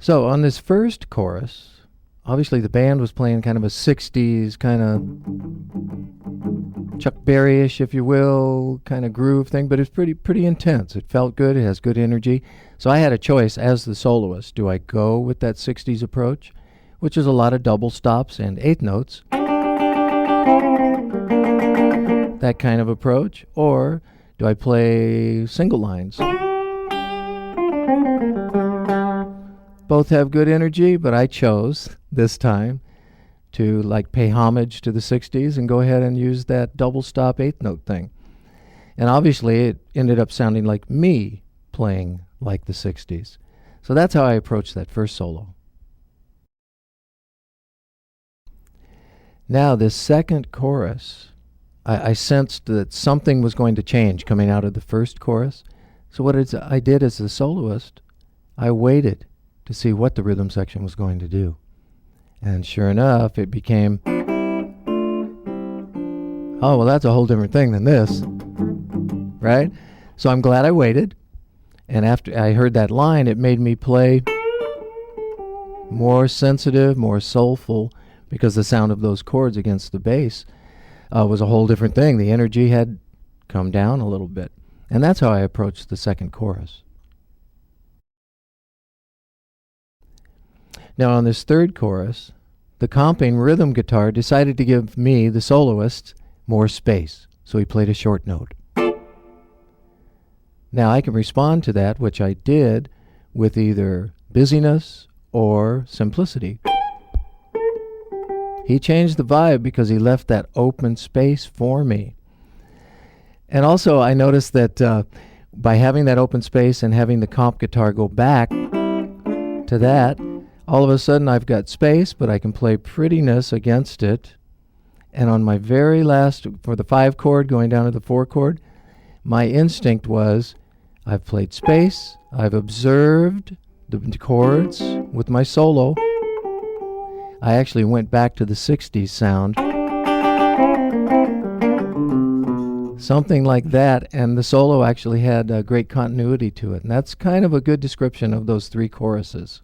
So on this first chorus, obviously the band was playing kind of a 60s kind of Chuck Berry-ish, if you will, kind of groove thing, but it's pretty intense. It felt good. It has good energy. So I had a choice as the soloist. Do I go with that 60s approach, which is a lot of double stops and eighth notes, that kind of approach, or do I play single lines? Both have good energy, but I chose this time to pay homage to the 60s and go ahead and use that double stop eighth note thing. And obviously it ended up sounding like me playing like the 60s. So that's how I approached that first solo. Now this second chorus, I sensed that something was going to change coming out of the first chorus. So what I did as the soloist, I waited to see what the rhythm section was going to do. And sure enough, it became, oh, well, that's a whole different thing than this, right? So I'm glad I waited. And after I heard that line, it made me play more sensitive, more soulful, because the sound of those chords against the bass was a whole different thing. The energy had come down a little bit. And that's how I approached the second chorus. Now on this third chorus, the comping rhythm guitar decided to give me, the soloist, more space. So he played a short note. Now I can respond to that, which I did, with either busyness or simplicity. He changed the vibe because he left that open space for me. And also I noticed that by having that open space and having the comp guitar go back to that, all of a sudden I've got space, but I can play prettiness against it. And on my very last, for the 5 chord going down to the 4 chord, my instinct was, I've played space, I've observed the chords with my solo. I actually went back to the 60s sound. Something like that, and the solo actually had great continuity to it. And that's kind of a good description of those 3 choruses.